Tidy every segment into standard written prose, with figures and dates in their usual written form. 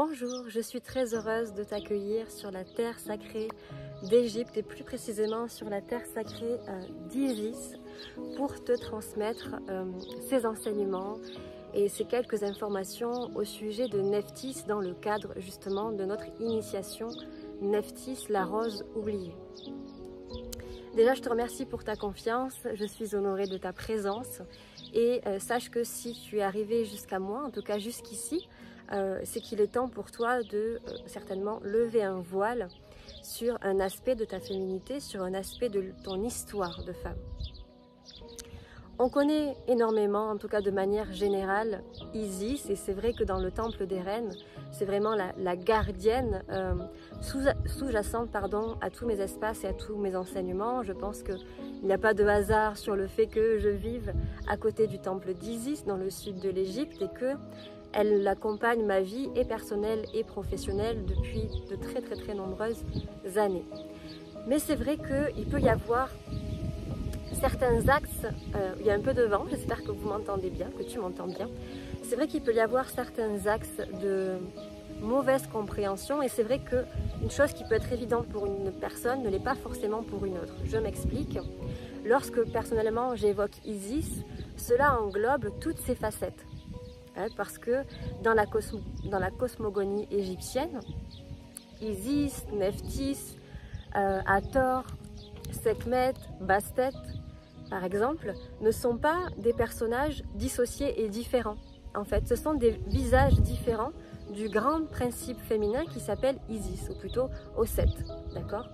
Bonjour, je suis très heureuse de t'accueillir sur la terre sacrée d'Égypte et plus précisément sur la terre sacrée d'Isis pour te transmettre ces enseignements et ces quelques informations au sujet de Nephthys dans le cadre justement de notre initiation Nephthys, la rose oubliée. Déjà, je te remercie pour ta confiance, je suis honorée de ta présence et sache que si tu es arrivé jusqu'à moi, en tout cas jusqu'ici, c'est qu'il est temps pour toi de certainement lever un voile sur un aspect de ta féminité, sur un aspect de ton histoire de femme. On connaît énormément, en tout cas de manière générale, Isis, et c'est vrai que dans le temple des reines, c'est vraiment la gardienne sous-jacente à tous mes espaces et à tous mes enseignements. Je pense qu'il n'y a pas de hasard sur le fait que je vive à côté du temple d'Isis, dans le sud de l'Égypte, et que elle accompagne ma vie et personnelle et professionnelle depuis de très nombreuses années. Mais c'est vrai qu'il peut y avoir certains axes, il y a un peu de vent, j'espère que vous m'entendez bien, que tu m'entends bien. C'est vrai qu'il peut y avoir certains axes de mauvaise compréhension et c'est vrai qu'une chose qui peut être évidente pour une personne ne l'est pas forcément pour une autre. Je m'explique. Lorsque personnellement j'évoque Isis, cela englobe toutes ses facettes. Parce que dans la cosmogonie égyptienne, Isis, Nephthys, Hathor, Sekhmet, Bastet, par exemple, ne sont pas des personnages dissociés et différents. En fait, ce sont des visages différents du grand principe féminin qui s'appelle Isis, ou plutôt Osset, d'accord?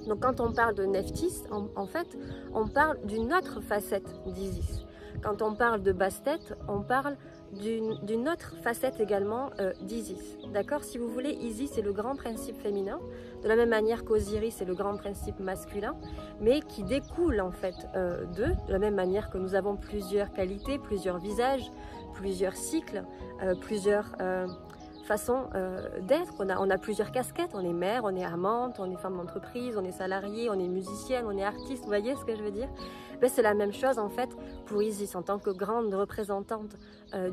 Donc quand on parle de Nephthys, en fait, on parle d'une autre facette d'Isis. Quand on parle de Bastet, on parle d'une autre facette également d'Isis. D'accord? Si vous voulez, Isis est le grand principe féminin, de la même manière qu'Osiris est le grand principe masculin, mais qui découle en fait d'eux, de la même manière que nous avons plusieurs qualités, plusieurs visages, plusieurs cycles, plusieurs façons d'être. On a plusieurs casquettes, on est mère, on est amante, on est femme d'entreprise, on est salarié, on est musicienne, on est artiste, vous voyez ce que je veux dire? Ben, c'est la même chose en fait pour Isis en tant que grande représentante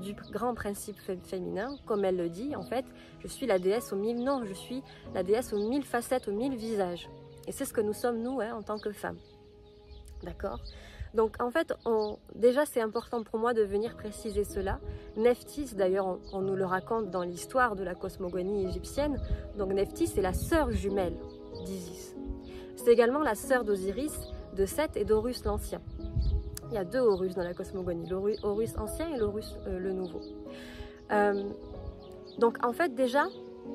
du grand principe féminin, comme elle le dit en fait, je suis la déesse aux 1000 noms, je suis la déesse aux 1000 facettes, aux 1000 visages. Et c'est ce que nous sommes nous en tant que femmes. D'accord? Donc en fait, déjà c'est important pour moi de venir préciser cela. Nephthys, d'ailleurs on nous le raconte dans l'histoire de la cosmogonie égyptienne, donc Nephthys est la sœur jumelle d'Isis. C'est également la sœur d'Osiris, de Seth et d'Horus l'Ancien. Il y a deux Horus dans la cosmogonie, l'Horus ancien et l'Horus le nouveau. Donc en fait déjà,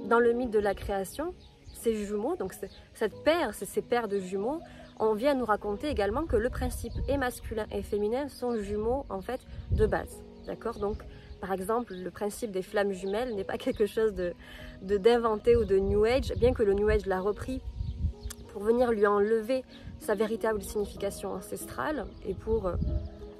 dans le mythe de la création, ces jumeaux, donc cette paire, ces paires de jumeaux, on vient nous raconter également que le principe est masculin et féminin sont jumeaux en fait de base. D'accord? Donc par exemple, le principe des flammes jumelles n'est pas quelque chose d'inventé ou de New Age, bien que le New Age l'a repris pour venir lui enlever sa véritable signification ancestrale et pour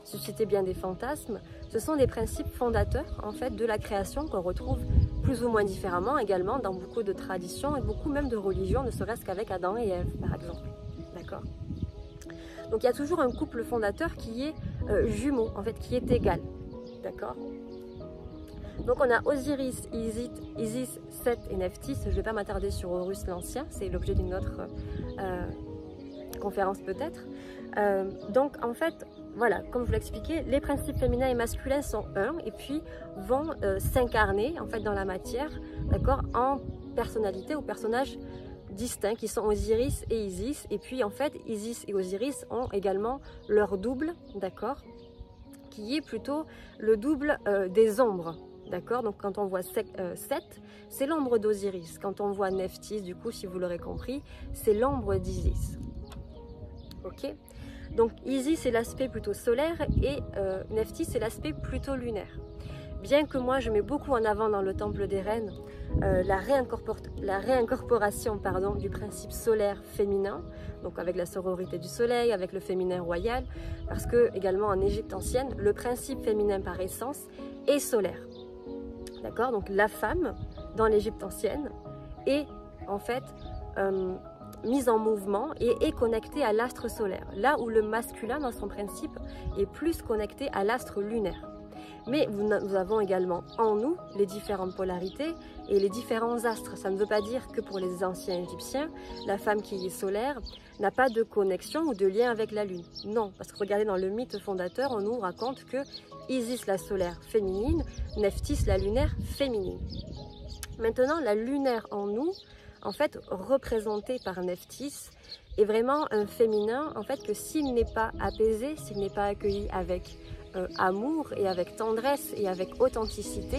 susciter bien des fantasmes. Ce sont des principes fondateurs en fait de la création qu'on retrouve plus ou moins différemment également dans beaucoup de traditions et beaucoup même de religions, ne serait-ce qu'avec Adam et Ève par exemple. D'accord? Donc il y a toujours un couple fondateur qui est jumeau, en fait, qui est égal. D'accord? Donc on a Osiris, Isis, Seth et Nephthys. Je ne vais pas m'attarder sur Horus l'Ancien, c'est l'objet d'une autre conférence peut-être. Donc en fait, voilà, comme je vous l'expliquais, les principes féminins et masculins sont un et puis vont s'incarner en fait dans la matière, d'accord, en personnalité ou personnages distincts qui sont Osiris et Isis. Et puis en fait, Isis et Osiris ont également leur double, d'accord, qui est plutôt le double des ombres. D'accord? Donc quand on voit Seth, c'est l'ombre d'Osiris. Quand on voit Nephthys, du coup, si vous l'aurez compris, c'est l'ombre d'Isis. Ok? Donc Isis c'est l'aspect plutôt solaire et Nephthys c'est l'aspect plutôt lunaire. Bien que moi je mets beaucoup en avant dans le temple des reines la réincorporation du principe solaire féminin, donc avec la sororité du soleil, avec le féminin royal, parce que également en Égypte ancienne, le principe féminin par essence est solaire. D'accord? Donc la femme dans l'Égypte ancienne est en fait mise en mouvement et est connectée à l'astre solaire, là où le masculin dans son principe est plus connecté à l'astre lunaire. Mais nous avons également en nous les différentes polarités et les différents astres. Ça ne veut pas dire que pour les anciens Égyptiens, la femme qui est solaire n'a pas de connexion ou de lien avec la lune. Non, parce que regardez, dans le mythe fondateur, on nous raconte que Isis la solaire féminine, Nephthys la lunaire féminine. Maintenant, la lunaire en nous, en fait, représentée par Nephthys, est vraiment un féminin, en fait, que s'il n'est pas apaisé, s'il n'est pas accueilli avec amour et avec tendresse et avec authenticité,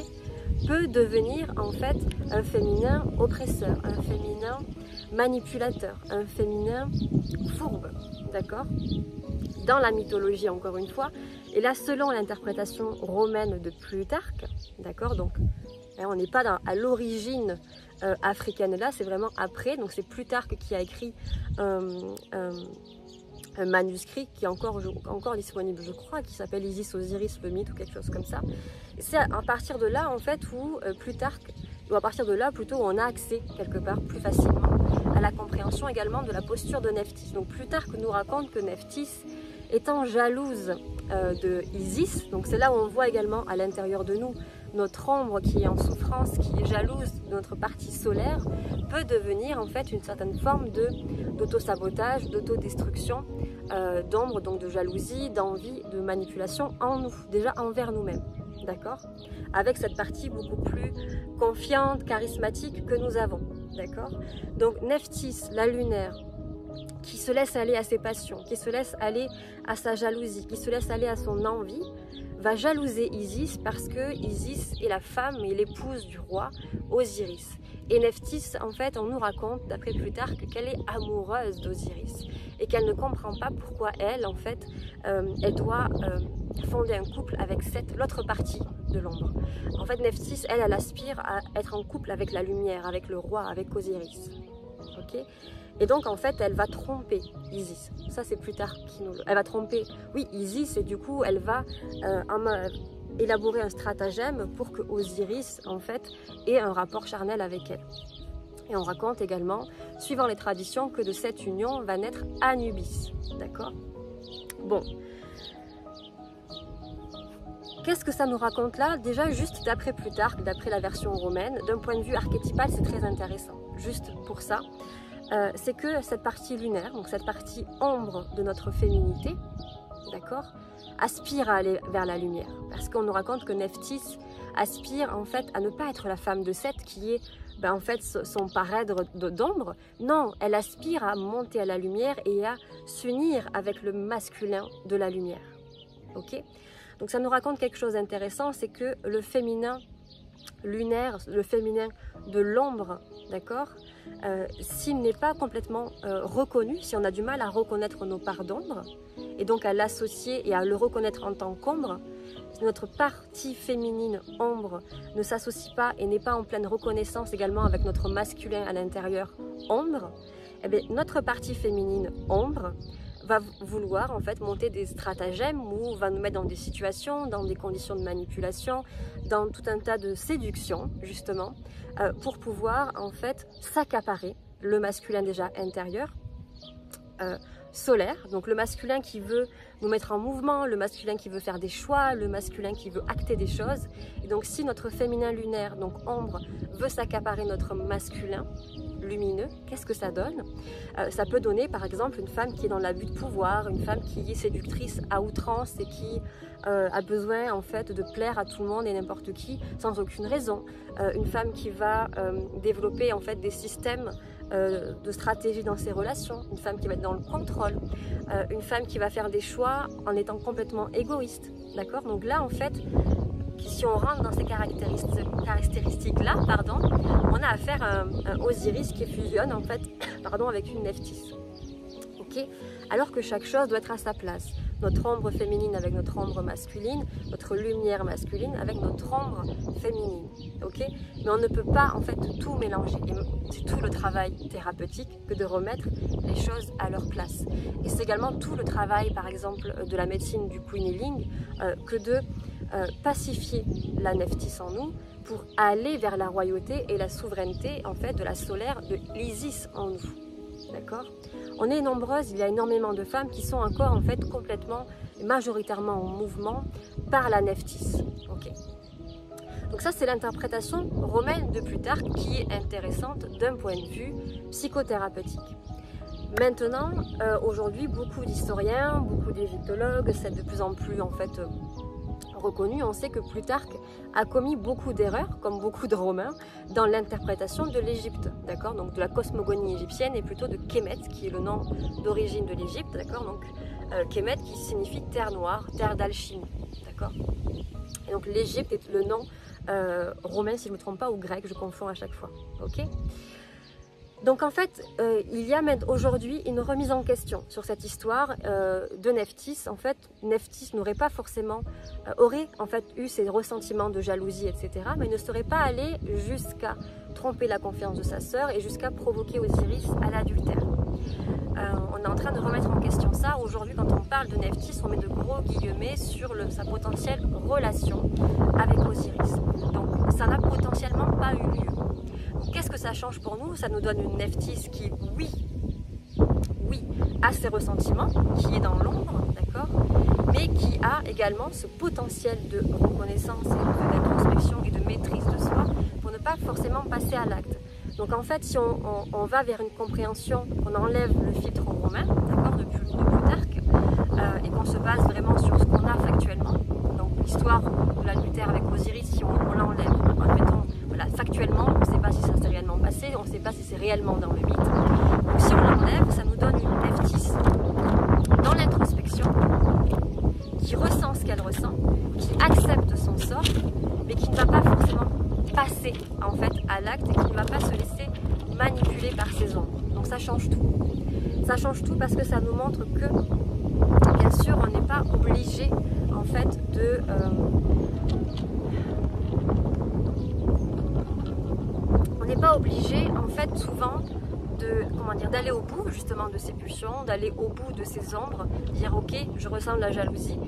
peut devenir en fait un féminin oppresseur, un féminin manipulateur, un féminin fourbe, d'accord? Dans la mythologie, encore une fois, et là selon l'interprétation romaine de Plutarque, d'accord, donc on n'est pas à l'origine africaine là, c'est vraiment après, donc c'est Plutarque qui a écrit un manuscrit qui est encore disponible, je crois, qui s'appelle Isis Osiris le mythe ou quelque chose comme ça. C'est à partir de là en fait où Plutarque, ou à partir de là plutôt où on a accès quelque part plus facilement à la compréhension également de la posture de Nephthys. Donc Plutarque nous raconte que Nephthys, étant jalouse de Isis, donc c'est là où on voit également à l'intérieur de nous notre ombre qui est en souffrance, qui est jalouse de notre partie solaire, peut devenir en fait une certaine forme d'auto-sabotage, d'autodestruction, d'ombre, donc de jalousie, d'envie, de manipulation en nous, déjà envers nous-mêmes, d'accord? Avec cette partie beaucoup plus confiante, charismatique que nous avons, d'accord? Donc Nephthys, la lunaire, qui se laisse aller à ses passions, qui se laisse aller à sa jalousie, qui se laisse aller à son envie, va jalouser Isis parce que Isis est la femme et l'épouse du roi Osiris. Et Nephthys, en fait, on nous raconte, d'après Plutarque, qu'elle est amoureuse d'Osiris et qu'elle ne comprend pas pourquoi elle, en fait, elle doit fonder un couple avec l'autre partie de l'ombre. En fait, Nephthys, elle aspire à être en couple avec la lumière, avec le roi, avec Osiris. Ok ? Et donc, en fait, elle va tromper Isis. Ça, c'est Plutarque qui nous... Elle va tromper, oui, Isis, et du coup, elle va élaborer un stratagème pour que Osiris, en fait, ait un rapport charnel avec elle. Et on raconte également, suivant les traditions, que de cette union va naître Anubis. D'accord ? Bon. Qu'est-ce que ça nous raconte là? Déjà, juste d'après Plutarque, d'après la version romaine, d'un point de vue archétypal, c'est très intéressant. Juste pour ça. C'est que cette partie lunaire, donc cette partie ombre de notre féminité, d'accord, aspire à aller vers la lumière. Parce qu'on nous raconte que Nephthys aspire en fait à ne pas être la femme de Seth qui est en fait son parèdre d'ombre. Non, elle aspire à monter à la lumière et à s'unir avec le masculin de la lumière. Ok ? Donc ça nous raconte quelque chose d'intéressant, c'est que le féminin lunaire, le féminin de l'ombre, d'accord, s'il n'est pas complètement reconnu, si on a du mal à reconnaître nos parts d'ombre, et donc à l'associer et à le reconnaître en tant qu'ombre, si notre partie féminine ombre ne s'associe pas et n'est pas en pleine reconnaissance également avec notre masculin à l'intérieur ombre, eh bien, notre partie féminine ombre va vouloir en fait monter des stratagèmes ou va nous mettre dans des situations, dans des conditions de manipulation, dans tout un tas de séductions justement, pour pouvoir en fait s'accaparer le masculin déjà intérieur, solaire, donc le masculin qui veut nous mettre en mouvement, le masculin qui veut faire des choix, le masculin qui veut acter des choses. Et donc si notre féminin lunaire, donc ombre, veut s'accaparer notre masculin lumineux, qu'est-ce que ça donne? Ça peut donner par exemple une femme qui est dans l'abus de pouvoir, une femme qui est séductrice à outrance et qui a besoin en fait de plaire à tout le monde et n'importe qui sans aucune raison. Une femme qui va développer en fait des systèmes de stratégie dans ses relations, une femme qui va être dans le contrôle, une femme qui va faire des choix en étant complètement égoïste, d'accord? Donc là en fait, si on rentre dans ces caractéristiques-là, on a affaire à un Osiris qui fusionne en fait, avec une Nephthys. Ok? Alors que chaque chose doit être à sa place. Notre ombre féminine avec notre ombre masculine, notre lumière masculine avec notre ombre féminine. Ok? Mais on ne peut pas en fait tout mélanger. Et c'est tout le travail thérapeutique que de remettre les choses à leur place. Et c'est également tout le travail, par exemple, de la médecine du Queen Healing, que de pacifier la Nephthys en nous pour aller vers la royauté et la souveraineté en fait de la solaire de l'Isis en nous. d'accord? On est nombreuses, il y a énormément de femmes qui sont encore en fait complètement, majoritairement en mouvement par la Nephthys. Ok. Donc ça c'est l'interprétation romaine de Plutarque qui est intéressante d'un point de vue psychothérapeutique. Maintenant, aujourd'hui, beaucoup d'historiens, beaucoup d'égyptologues, c'est de plus en plus en fait reconnu, on sait que Plutarque a commis beaucoup d'erreurs, comme beaucoup de Romains, dans l'interprétation de l'Égypte, d'accord? Donc de la cosmogonie égyptienne et plutôt de Kémet, qui est le nom d'origine de l'Égypte, d'accord? Donc Kémet qui signifie terre noire, terre d'alchimie, d'accord? Et donc l'Égypte est le nom romain, si je ne me trompe pas, ou grec, je confonds à chaque fois, ok? Donc en fait, il y a aujourd'hui une remise en question sur cette histoire de Nephthys. En fait, Nephthys n'aurait pas forcément, aurait en fait eu ses ressentiments de jalousie, etc. Mais ne serait pas allé jusqu'à tromper la confiance de sa sœur et jusqu'à provoquer Osiris à l'adultère. On est en train de remettre en question ça. Aujourd'hui, quand on parle de Nephthys, on met de gros guillemets sur sa potentielle relation avec Osiris. Donc ça n'a potentiellement pas eu lieu. Qu'est-ce que ça change pour nous? Ça nous donne une Nephthys qui, oui, a ses ressentiments, qui est dans l'ombre, d'accord, mais qui a également ce potentiel de reconnaissance, et d'introspection et de maîtrise de soi pour ne pas forcément passer à l'acte. Donc en fait, si on va vers une compréhension, on enlève le filtre romain, d'accord, de Plutarque, et qu'on se base vraiment sur ce qu'on a factuellement, donc l'histoire de l'adultère avec Osiris, si on l'enlève, admettons, voilà, factuellement, on ne sait pas si ça s'est réellement passé, on ne sait pas si c'est réellement dans le mythe. Donc si on l'enlève, ça nous donne une Nephthys dans l'introspection, qui ressent ce qu'elle ressent, qui accepte son sort, mais qui ne va pas forcément passer en fait à l'acte et qui ne va pas se laisser manipuler par ses ombres. Donc ça change tout. Ça change tout parce que ça nous montre que, bien sûr, on n'est pas obligé en fait de... on n'est pas obligé en fait souvent d'aller au bout justement de ses pulsions, d'aller au bout de ses ombres, dire ok, je ressens de la jalousie,